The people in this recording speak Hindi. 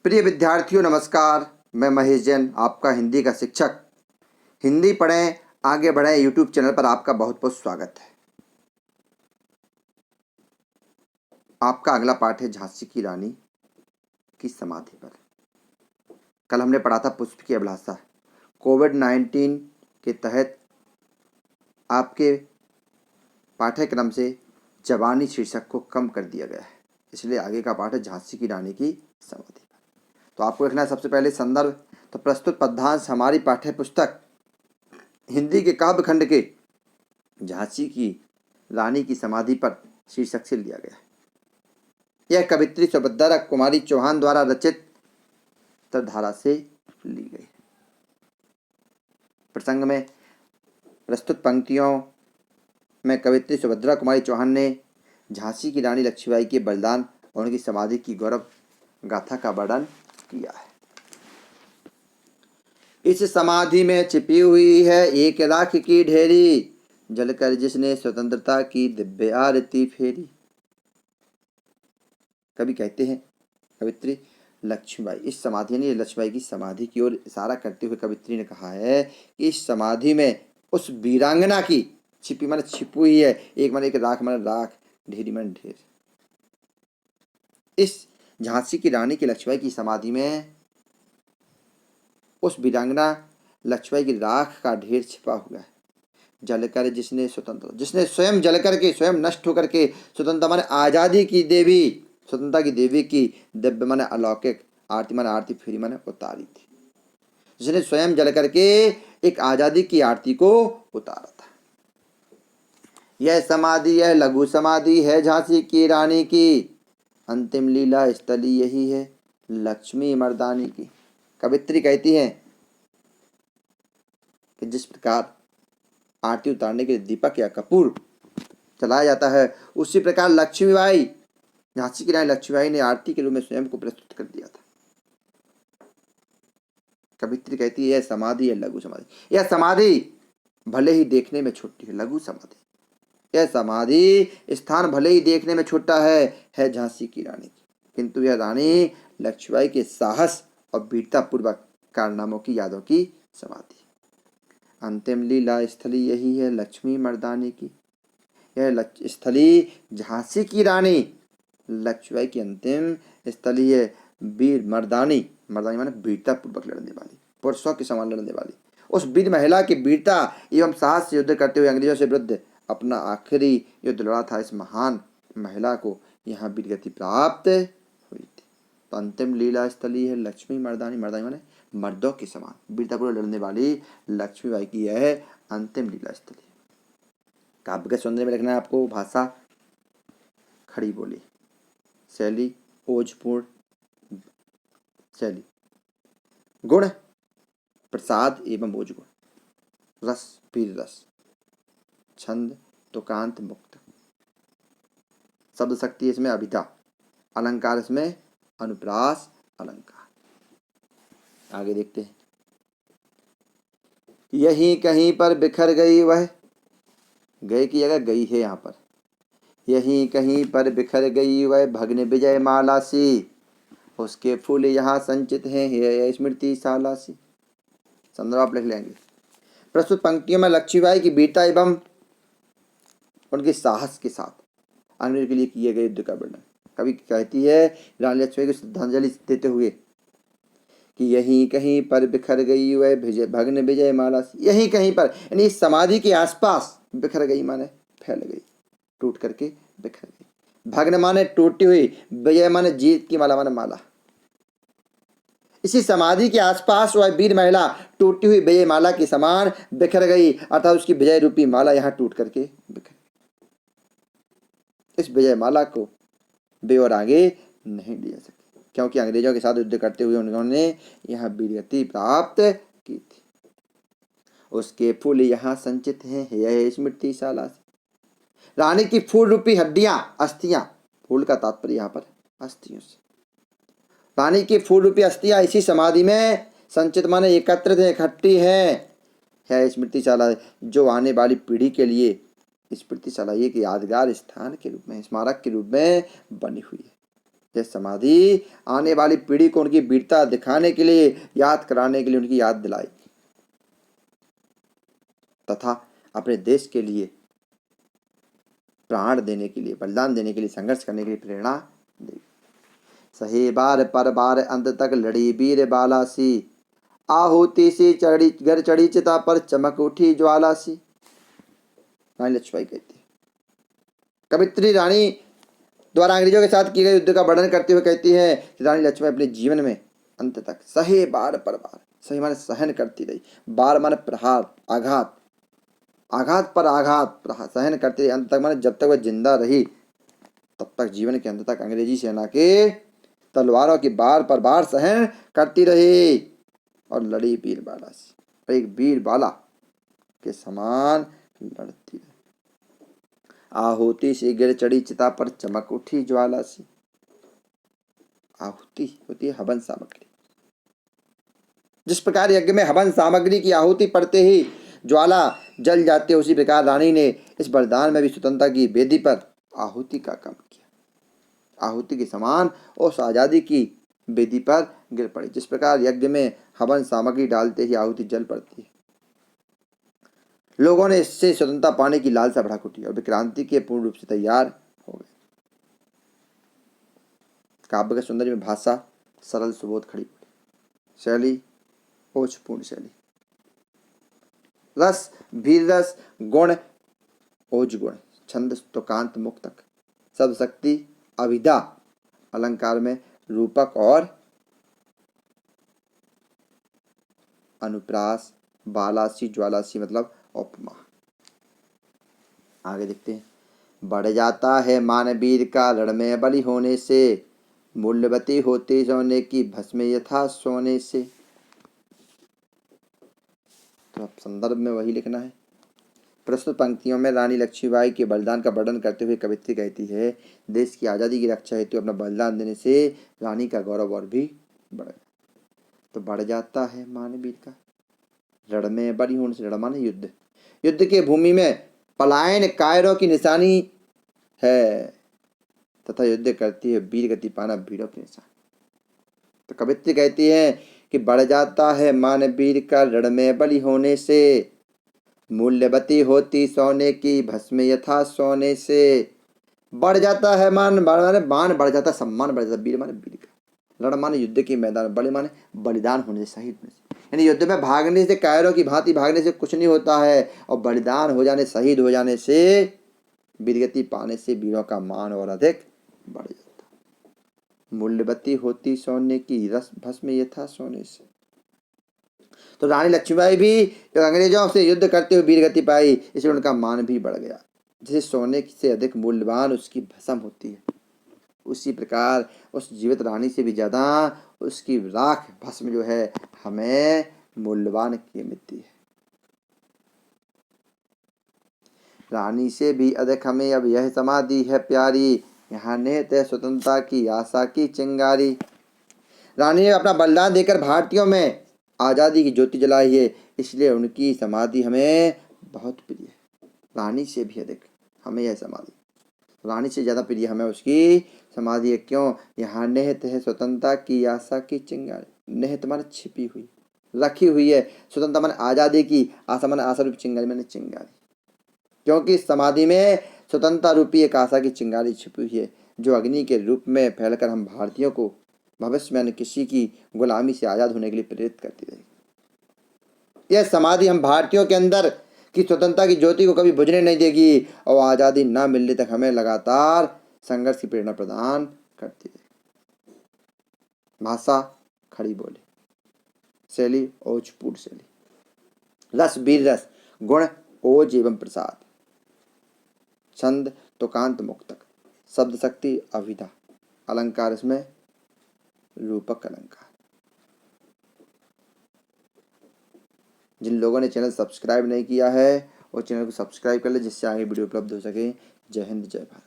प्रिय विद्यार्थियों नमस्कार। मैं महेश जैन, आपका हिंदी का शिक्षक। हिंदी पढ़ें आगे बढ़ें यूट्यूब चैनल पर आपका बहुत बहुत स्वागत है। आपका अगला पाठ है झांसी की रानी की समाधि पर। कल हमने पढ़ा था पुष्प की अभिलाषा। कोविड-19 के तहत आपके पाठ्यक्रम से जवानी शीर्षक को कम कर दिया गया है, इसलिए आगे का पाठ है झांसी की रानी की समाधि पर। तो आपको लिखना है सबसे पहले संदर्भ। तो प्रस्तुत पद्यांश हमारी पाठ्य पुस्तक हिंदी के काव्य खंड के झांसी की रानी की समाधि पर शीर्षक से लिया गया है। यह कवित्री सुभद्रा कुमारी चौहान द्वारा रचित धारा से ली गई। प्रसंग में प्रस्तुत पंक्तियों में कवित्री सुभद्रा कुमारी चौहान ने झांसी की रानी लक्ष्मीबाई के बलिदान और उनकी समाधि की गौरव गाथा का वर्णन किया है। इस समाधि में छिपी हुई है एक राख की ढेरी, जलकर जिसने स्वतंत्रता की दिव्य आरती फेरी। कवि कहते हैं, कवित्री लक्ष्मीबाई, इस समाधि ने लक्ष्मीबाई की समाधि की ओर इशारा करते हुए कवित्री ने कहा है कि इस समाधि में उस वीरांगना की छिपी माने छिपी हुई है, एक माने एक राख माने राख, ढेरी माने ढेर। इस झांसी की रानी की लक्ष्मीबाई की समाधि में उस वीरांगना लक्ष्मीबाई की राख का ढेर छिपा हुआ है। जलकर जिसने स्वयं जलकर के, स्वयं नष्ट होकर के स्वतंत्रता माने आजादी की देवी, स्वतंत्रता की देवी की दिव्य माने अलौकिक आरती माने आरती फेरी माने उतारी थी, जिसने स्वयं जल करके एक आजादी की आरती को उतारा था। यह समाधि, यह लघु समाधि है झांसी की रानी की, अंतिम लीला स्थली यही है लक्ष्मी मर्दानी की। कवित्री कहती है कि जिस प्रकार आरती उतारने के लिए दीपक या कपूर चलाया जाता है, उसी प्रकार लक्ष्मीबाई, झांसी की रानी लक्ष्मीबाई ने आरती के रूप में स्वयं को प्रस्तुत कर दिया था। कवित्री कहती है यह समाधि है लघु समाधि। यह समाधि भले ही देखने में छोटी है, लघु समाधि। यह समाधि स्थान भले ही देखने में छोटा है झांसी की रानी की, किंतु यह रानी लक्ष्मीबाई के साहस और वीरता पूर्वक कारनामों की यादों की समाधि। अंतिम लीला स्थली यही है लक्ष्मी मर्दानी की। यह स्थली झांसी की रानी लक्ष्मीबाई की अंतिम स्थली है वीर मर्दानी। मर्दानी माने वीरता पूर्वक लड़ने वाली, पुरुषों के समान लड़ने वाली। उस वीर महिला की वीरता एवं साहस से युद्ध करते हुए अंग्रेजों से विरुद्ध अपना आखिरी युद्ध लड़ा था। इस महान महिला को यहाँ वीरगति प्राप्त हुई थी। तो अंतिम लीला स्थली है लक्ष्मी मर्दानी। मर्दानी माने मर्दों के समान वीरतापूर्वक लड़ने वाली लक्ष्मीबाई की यह अंतिम लीला स्थली। काव्य के सौंदर्य में लिखना है आपको भाषा खड़ी बोली, शैली ओजपूर्ण शैली, गुण प्रसाद एवं ओज गुण, रस वीर रस, छंद तुकांत मुक्त, शब्द शक्ति इसमें अभिधा, अलंकार इसमें अनुप्रास अलंकार। आगे देखते हैं। यहीं कहीं पर बिखर गई वह, गए की जगह गई है यहाँ पर, यहीं कहीं पर बिखर गई वह भग्न विजय माला सी, उसके फूल यहाँ संचित हैं हे स्मृति शाला सी। संदर्भ आप लिख लेंगे। प्रस्तुत पंक्तियों में लक्ष्मीबाई की वीरता एवं उनके साहस के साथ अंग्रेजों के लिए किए गए युद्ध का वर्णन। कवि कहती है रानी लक्ष्मीबाई को श्रद्धांजलि देते हुए कि यहीं कहीं पर बिखर गई वह भग्न विजय माला सी। यहीं कहीं पर यानी समाधि के आसपास, बिखर गई माने फैल गई, टूट करके बिखर गई। भग्न माने टूटी हुई, विजय माने जीत की, माला माने माला। इसी समाधि के आसपास वह वीर महिला टूटी हुई विजय माला के समान बिखर गई, अर्थात उसकी विजय रूपी माला यहाँ टूट करके बिखर। इस विजय माला को वे और आगे नहीं ले सके, क्योंकि अंग्रेजों के साथ युद्ध करते हुए उन्होंने यहाँ वीरगति प्राप्त की थी। उसके फूल यहाँ संचित हैं यह स्मृति शाला से। रानी की फूल रूपी हड्डियां, अस्थियां, फूल का तात्पर्य यहाँ पर अस्थियों से, रानी की फूल रूपी अस्थियां इसी समाधि में संचित माने एकत्रित है, इकट्ठी है स्मृतिशाला, जो आने वाली पीढ़ी के लिए स्मृतिशाला एक यादगार स्थान के रूप में, स्मारक के रूप में बनी हुई है। यह समाधि आने वाली पीढ़ी को उनकी वीरता दिखाने के लिए, याद कराने के लिए उनकी याद दिलाई तथा अपने देश के लिए प्राण देने के लिए, बलिदान देने के लिए, संघर्ष करने के लिए प्रेरणा दी। सही बार पर बार अंत तक लड़ी वीर बाला सी, आहुति सी चढ़ी घर चढ़ी चिता पर चमक उठी ज्वाला सी। रानी लक्ष्मीबाई कहती है, कवित्री रानी द्वारा अंग्रेजों के साथ किए गए युद्ध का वर्णन करते हुए कहती है कि रानी लक्ष्मीबाई अपने जीवन में अंत तक सहे बार पर बार, सही माने सहन करती रही, बार माने प्रहार, आघात, आघात पर आघात सहन करती रही, अंत तक माने जब तक वह जिंदा रही तब तक, जीवन के अंत तक अंग्रेजी सेना के तलवारों की बार पर बार सहन करती रही और लड़ी वीर बाला से, एक वीर बाला के समान लड़ती रही। आहुति से गिर चढ़ी चिता पर चमक उठी ज्वाला सी। आहुति होती है हवन सामग्री, जिस प्रकार यज्ञ में हवन सामग्री की आहुति पड़ते ही ज्वाला जल जाती है, उसी प्रकार रानी ने इस बलिदान में भी स्वतंत्रता की वेदी पर आहुति का काम किया। आहुति के समान उस आजादी की वेदी पर गिर पड़ी। जिस प्रकार यज्ञ में हवन सामग्री डालते ही आहुति जल पड़ती है, लोगों ने इससे स्वतंत्रता पाने की लालसा भड़क उठी और विक्रांति के पूर्ण रूप से तैयार हो गए। काव्य के सौंदर्य में भाषा सरल सुबोध खड़ी पड़ी, शैली ओजपूर्ण शैली, रस वीर रस, गुण ओज गुण, छंद स्तुकांत मुक्तक, शब्द शक्ति अभिधा, अलंकार में रूपक और अनुप्रास, बालासी ज्वालासी मतलब उपमा। आगे देखते हैं, बढ़ जाता है मान वीर का रण में बलि होने से, मूल्यवती होती सोने की भस्म यथा सोने से। तो अब संदर्भ में वही लिखना है। प्रस्तुत पंक्तियों में रानी लक्ष्मीबाई के बलिदान का वर्णन करते हुए कवित्री कहती है, देश की आज़ादी की रक्षा हेतु अपना बलिदान देने से रानी का गौरव और भी बढ़ गया। तो बढ़ जाता है मान वीर का, रण में बलि होने से, रण माने युद्ध, युद्ध के भूमि में पलायन कायरों की निशानी है तथा युद्ध करती है वीर गति पाना वीरों की निशानी। तो कवित्री कहती है कि बढ़ जाता है मान वीर का रण में बलि होने से, मूल्यवती होती सोने की भस्म यथा सोने से। बढ़ जाता है मान माने मान बढ़ जाता, सम्मान बढ़ जाता, वीर माने वीर का, रण माने युद्ध के मैदान, बलि माने बलिदान होने से, शहीद होने से। यानी युद्ध में भागने से, कायरों की भांति भागने से कुछ नहीं होता है, और बलिदान हो जाने, शहीद हो जाने से, वीरगति पाने से वीरों का मान और अधिक बढ़ जाता। मूल्यवती होती सोने की रस भस्म यथा सोने से। तो रानी लक्ष्मीबाई भी अंग्रेजों से युद्ध करते हुए वीरगति पाई, इसलिए उनका मान भी बढ़ गया। जैसे सोने से अधिक मूल्यवान उसकी भस्म होती है, उसी प्रकार उस जीवित रानी से भी ज्यादा उसकी राख भस्म जो है हमें मूल्यवान कीमती है। रानी से भी अधिक हमें अब यह समाधि है प्यारी, यहाँ निहित है स्वतंत्रता की आशा की चिंगारी। रानी ने अपना बलिदान देकर भारतीयों में आज़ादी की ज्योति जलाई है, इसलिए उनकी समाधि हमें बहुत प्रिय है। रानी से भी अधिक हमें यह समाधि, रानी से ज़्यादा प्रिय हमें उसकी समाधि है। क्यों? यहाँ निहित है स्वतंत्रता की आशा की चिंगारी। निहित माने छिपी हुई, रखी हुई है। स्वतंत्रता माने आज़ादी की, आशा माने आशा रूपी, चिंगारी माने चिंगारी। क्योंकि इस समाधि में स्वतंत्रता रूपी एक आशा की चिंगारी छिपी हुई है, जो अग्नि के रूप में फैलकर हम भारतीयों को भविष्य में अन्य किसी की गुलामी से आज़ाद होने के लिए प्रेरित करती रहेगी। यह समाधि हम भारतीयों के अंदर की स्वतंत्रता की ज्योति को कभी बुझने नहीं देगी और आज़ादी न मिलने तक हमें लगातार संघर्ष की प्रेरणा प्रदान करती रहेगी। भाषा खड़ी बोली, शैली ओजपूर्ण शैली, रस वीर रस, गुण ओज एवं प्रसाद, छंद तुकांत मुक्तक, शब्द शक्ति अभिधा, अलंकार इसमें रूपक अलंकार। जिन लोगों ने चैनल सब्सक्राइब नहीं किया है वो चैनल को सब्सक्राइब कर ले, जिससे आगे वीडियो उपलब्ध हो सके। जय हिंद, जय भारत।